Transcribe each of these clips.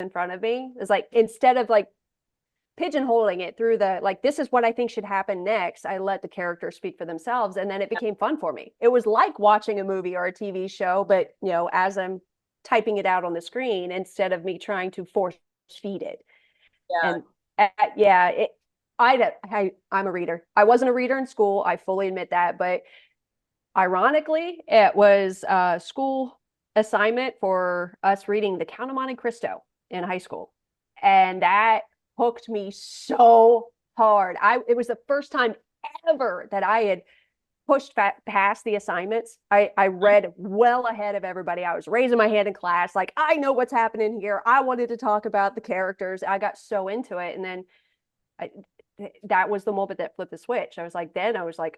in front of me. It's like, instead of like pigeonholing it through the like, this is what I think should happen next, I let the characters speak for themselves, and then it became fun for me. It was like watching a movie or a TV show, but as I'm typing it out on the screen, instead of me trying to force feed it. Yeah. And yeah, I'm a reader. I wasn't a reader in school, I fully admit that, but ironically, it was a school assignment for us reading The Count of Monte Cristo in high school. And that hooked me so hard. It was the first time ever that I had pushed past the assignments. I read well ahead of everybody. I was raising my hand in class, like, I know what's happening here. I wanted to talk about the characters. I got so into it. And then I, that was the moment that flipped the switch. I was like,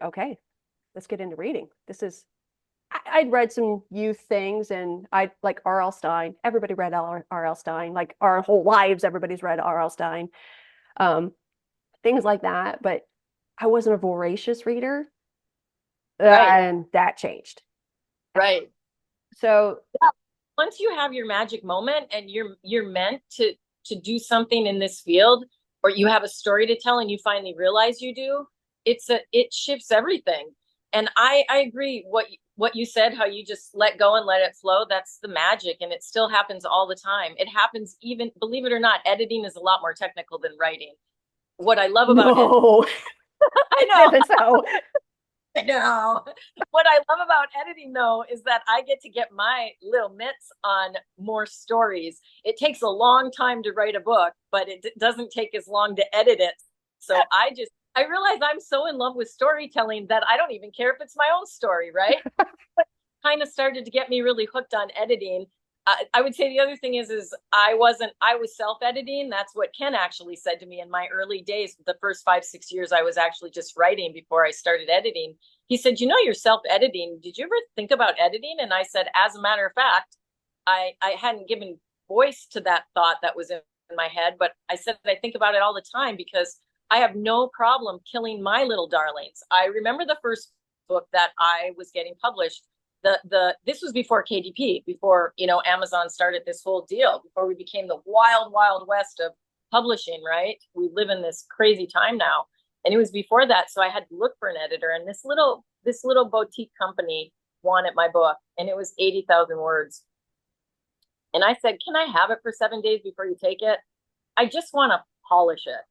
okay, let's get into reading. I'd read some youth things, and I like R.L. Stine. Everybody read R.L. Stine. Like, our whole lives, everybody's read R.L. Stine. Um, Things like that. But I wasn't a voracious reader, Right. and that changed. Right. So Yeah. Once you have your magic moment and you're meant to do something in this field, or you have a story to tell and you finally realize you do, it shifts everything. And I agree what you said, how you just let go and let it flow. That's the magic, and it still happens all the time. It happens, even, believe it or not, editing is a lot more technical than writing. What I love about it, no, I know, isn't so. I know. What I love about editing, though, is that I get to get my little mitts on more stories. It takes a long time to write a book, but it doesn't take as long to edit it. So I realize I'm so in love with storytelling that I don't even care if it's my own story, right? But kind of started to get me really hooked on editing. I would say the other thing is I was self-editing. That's what Ken actually said to me in my early days. The first 5, 6 years, I was actually just writing before I started editing. He said, you're self-editing. Did you ever think about editing? And I said, as a matter of fact, I hadn't given voice to that thought that was in my head, but I said, I think about it all the time because I have no problem killing my little darlings. I remember the first book that I was getting published. This was before KDP, before Amazon started this whole deal, before we became the wild west of publishing, right? We live in this crazy time now, and it was before that, so I had to look for an editor, and this little boutique company wanted my book, and it was 80,000 words, and I said, can I have it for 7 days before you take it? I just want to polish it.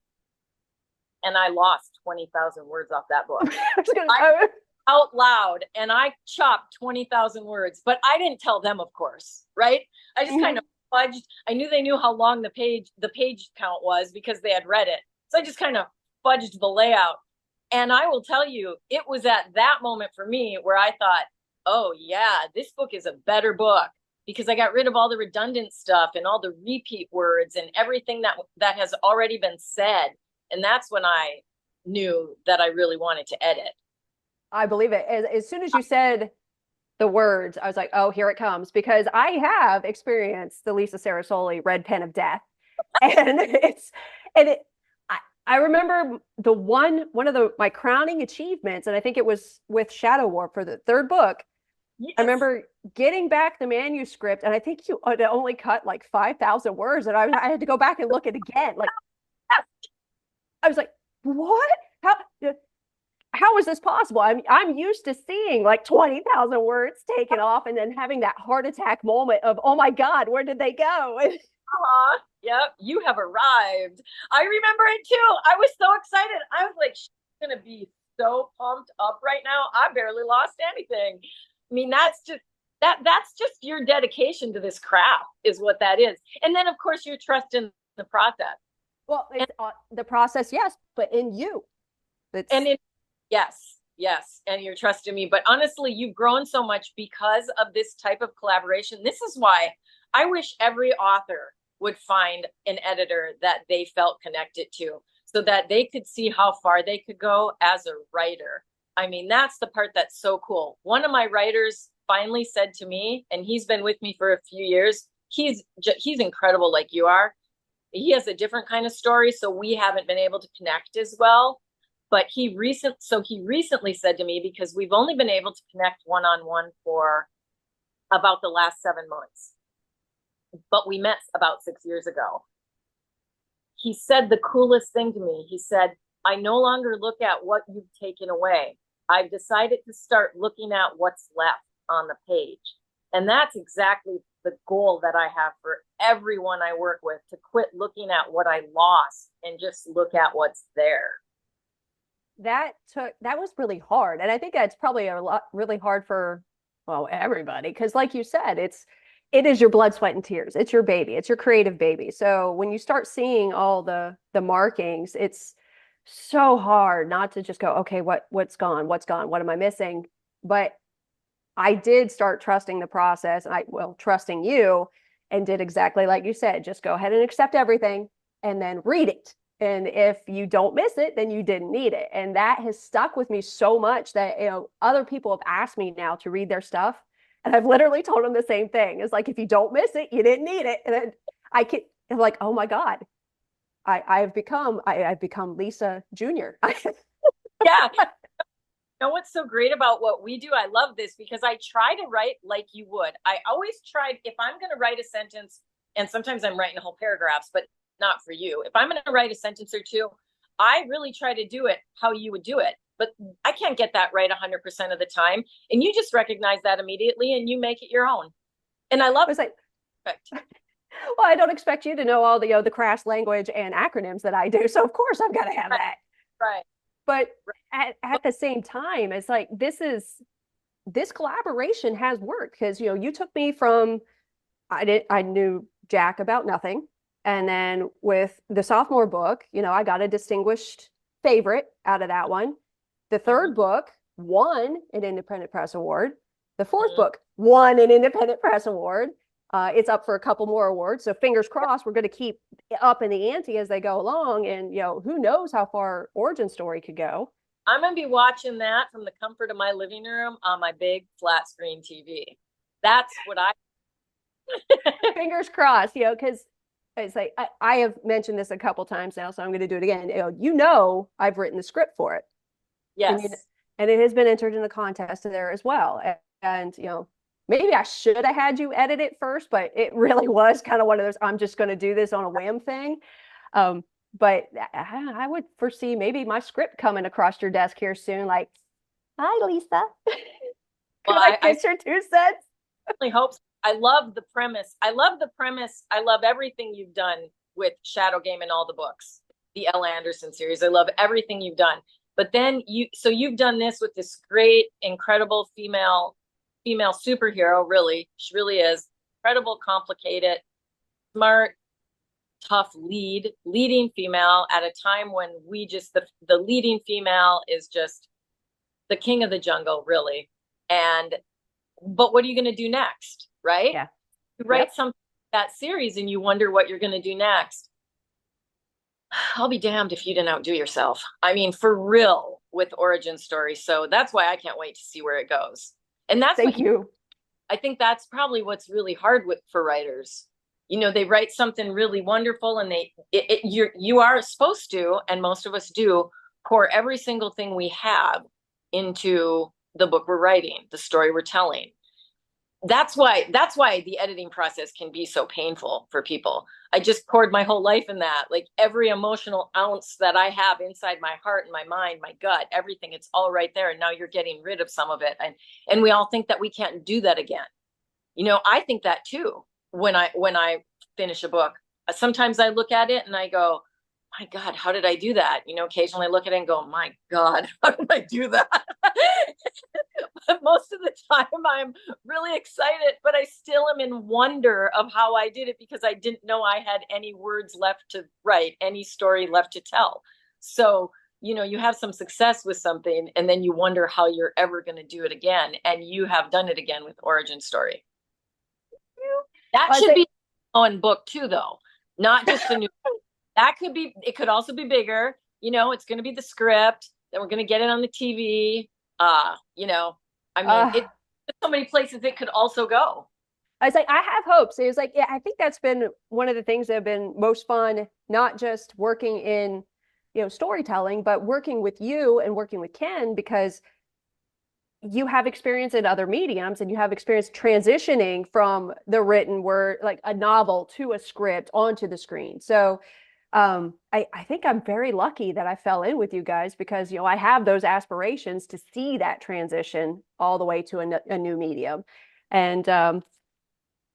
And I lost 20,000 words off that book. I out loud, and I chopped 20,000 words, but I didn't tell them, of course, right? I just kind of fudged. I knew they knew how long the page count was because they had read it. So I just kind of fudged the layout. And I will tell you, it was at that moment for me where I thought, oh yeah, this book is a better book because I got rid of all the redundant stuff and all the repeat words and everything that has already been said. And that's when I knew that I really wanted to edit. I believe it. As soon as you said the words, I was like, oh, here it comes. Because I have experienced the Lisa Cerasoli red pen of death. And I remember one of my crowning achievements, and I think it was with Shadow War for the third book. I Yes. remember getting back the manuscript, and I think you had only cut like 5,000 words, and I had to go back and look at it again. Like, I was like, what? How is this possible? I'm used to seeing like 20,000 words taken off and then having that heart attack moment of, oh my God, where did they go? Uh-huh. Yep, you have arrived. I remember it too. I was so excited. I was like, she's gonna be so pumped up right now. I barely lost anything. I mean, that's just your dedication to this craft is what that is. And then of course your trust in the process. Well, And it's the process, yes, but in you. and It's it, yes, yes, and you're trusting me. But honestly, you've grown so much because of this type of collaboration. This is why I wish every author would find an editor that they felt connected to so that they could see how far they could go as a writer. I mean, that's the part that's so cool. One of my writers finally said to me, and he's been with me for a few years, he's incredible like you are. He has a different kind of story, so we haven't been able to connect as well. But he recently said to me, because we've only been able to connect one-on-one for about the last 7 months. but we met about 6 years ago. He said the coolest thing to me. He said, I no longer look at what you've taken away. I've decided to start looking at what's left on the page. And that's exactly the goal that I have for everyone I work with, to quit looking at what I lost and just look at what's there. That was really hard. And I think that's probably a lot really hard for, well, everybody, because like you said, it is your blood, sweat, and tears. It's your baby. It's your creative baby. So when you start seeing all the markings, it's so hard not to just go, okay, what's gone? What's gone? What am I missing? But I did start trusting the process, and trusting you, and did exactly like you said, just go ahead and accept everything and then read it. And if you don't miss it, then you didn't need it. And that has stuck with me so much that, other people have asked me now to read their stuff. And I've literally told them the same thing. It's like, if you don't miss it, you didn't need it. And then I'm like, oh my God, I've become Lisa Junior. Yeah. You know what's so great about what we do? I love this because I try to write like you would. I always tried, if I'm going to write a sentence, and sometimes I'm writing whole paragraphs, but not for you. If I'm going to write a sentence or two, I really try to do it how you would do it. But I can't get that right 100% of the time. And you just recognize that immediately and you make it your own. And I love It's like, it. well, I don't expect you to know all the crass language and acronyms that I do. So of course I've got to have that. Right. But at the same time, it's like, this collaboration has worked, because you took me from, I knew jack about nothing. And then with the sophomore book, I got a distinguished favorite out of that one. The third book won an independent press award. The fourth book won an independent press award. It's up for a couple more awards. So fingers crossed, we're going to keep up in the ante as they go along. And, who knows how far Origin Story could go. I'm going to be watching that from the comfort of my living room on my big flat screen TV. That's what I. Fingers crossed, because it's like, I have mentioned this a couple times now, so I'm going to do it again. I've written the script for it. Yes. And it has been entered in the contest there as well. And maybe I should have had you edit it first, but it really was kind of one of those, I'm just going to do this on a whim thing. But I would foresee maybe my script coming across your desk here soon. Like, hi, Lisa. Could I pitch your 2 cents? Really hope so. I love the premise. I love everything you've done with Shadow Game and all the books, the Elle Anderson series. I love everything you've done. But then you've done this with this great, incredible female superhero. Really, she really is incredible, complicated, smart, tough leading female at a time when the leading female is just the king of the jungle, really. But what are you going to do next? Right? Yeah. You write something that series and you wonder what you're going to do next. I'll be damned if you didn't outdo yourself. I mean, for real, with Origin Story. So that's why I can't wait to see where it goes. And that's Thank you. I think that's probably what's really hard for writers. They write something really wonderful, and you are supposed to, and most of us do, pour every single thing we have into the book we're writing, the story we're telling. That's why the editing process can be so painful for people. I just poured my whole life in that, like every emotional ounce that I have inside my heart and my mind, my gut, everything, it's all right there. And now you're getting rid of some of it. And we all think that we can't do that again. I think that too. When I finish a book, sometimes I look at it and I go, my God, how did I do that? Occasionally I look at it and go, my God, how did I do that? But most of the time I'm really excited, but I still am in wonder of how I did it, because I didn't know I had any words left to write, any story left to tell. So, you have some success with something and then you wonder how you're ever going to do it again. And you have done it again with Origin Story. That should be on book too, though, not just a new. It could also be bigger. It's going to be the script. Then we're going to get it on the TV. It's so many places it could also go. I was like, I have hopes. It was like, yeah, I think that's been one of the things that have been most fun, not just working in, storytelling, but working with you and working with Ken, because you have experience in other mediums and you have experience transitioning from the written word, like a novel to a script onto the screen. So I think I'm very lucky that I fell in with you guys because, I have those aspirations to see that transition all the way to a new medium. And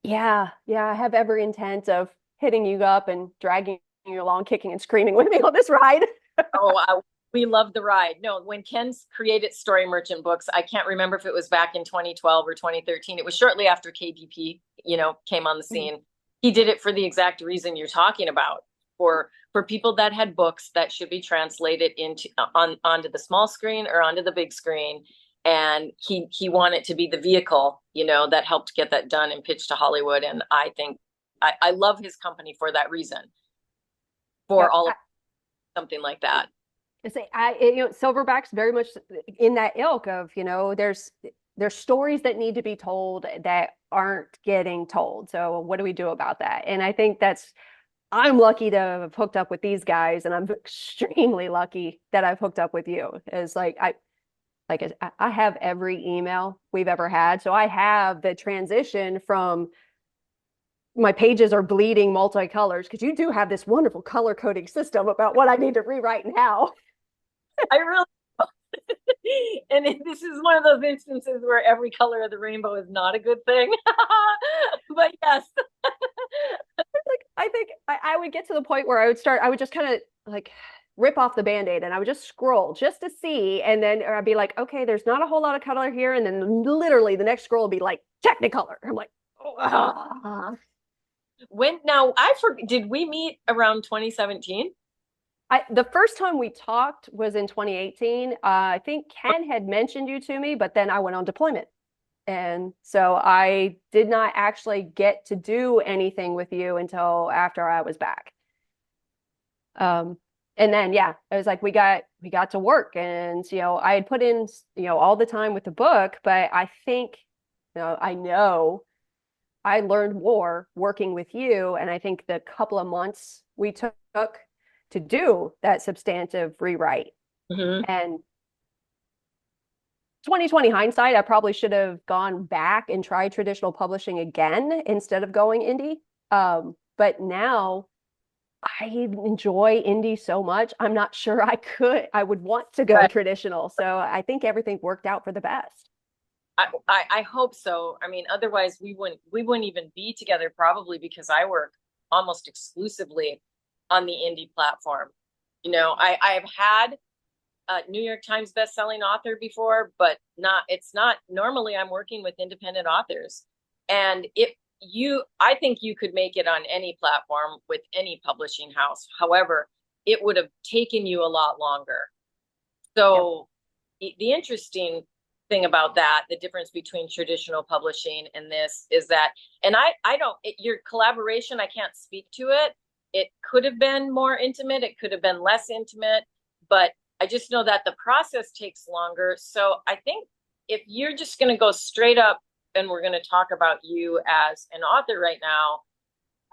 yeah, I have every intent of hitting you up and dragging you along, kicking and screaming with me on this ride. Oh, we love the ride. No, when Ken's created Story Merchant Books, I can't remember if it was back in 2012 or 2013. It was shortly after KDP, came on the scene. He did it for the exact reason you're talking about, for people that had books that should be translated onto the small screen or onto the big screen. And he wanted to be the vehicle, that helped get that done and pitched to Hollywood. And I think I love his company for that reason, for Yep. all of something like that. Silverback's very much in that ilk of, there's stories that need to be told that aren't getting told. So what do we do about that? And I think I'm lucky to have hooked up with these guys, and I'm extremely lucky that I've hooked up with you. It's I have every email we've ever had. So I have the transition from my pages are bleeding multicolors because you do have this wonderful color coding system about what I need to rewrite and how. I really and this is one of those instances where every color of the rainbow is not a good thing. But yes. I think I would get to the point where I would just kind of like rip off the band-aid and I would just scroll just to see. And then I'd be like, okay, there's not a whole lot of color here. And then literally the next scroll will be like Technicolor. I'm like, oh. When now did we meet around 2017? The first time we talked was in 2018. I think Ken had mentioned you to me, but then I went on deployment. And so I did not actually get to do anything with you until after I was back. Um, and then yeah, it was like we got to work, and I had put in all the time with the book, but I think I know I learned more working with you, and I think the couple of months we took to do that substantive rewrite. Mm-hmm. And 2020 hindsight, I probably should have gone back and tried traditional publishing again instead of going indie. But now I enjoy indie so much. I'm not sure I would want to go Right. traditional. So I think everything worked out for the best. I hope so. I mean, otherwise we wouldn't even be together probably, because I work almost exclusively on the indie platform. I've had a New York Times best-selling author before, but it's not normally I'm working with independent authors. And I think you could make it on any platform with any publishing house. However, it would have taken you a lot longer. Yep. So the interesting thing about that, the difference between traditional publishing and this is that, and I don't, your collaboration, I can't speak to it. It could have been more intimate. It could have been less intimate, but I just know that the process takes longer. So I think if you're just going to go straight up and we're going to talk about you as an author right now,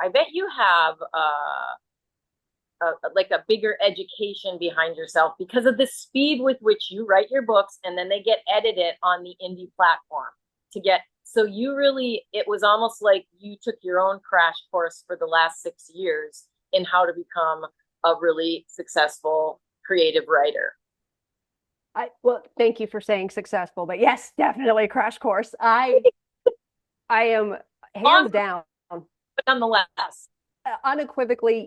I bet you have like a bigger education behind yourself because of the speed with which you write your books, and then they get edited on the indie platform so it was almost like you took your own crash course for the last 6 years in how to become a really successful creative writer. Well, thank you for saying successful, but yes, definitely a crash course. I am Long, hands down, but nonetheless. unequivocally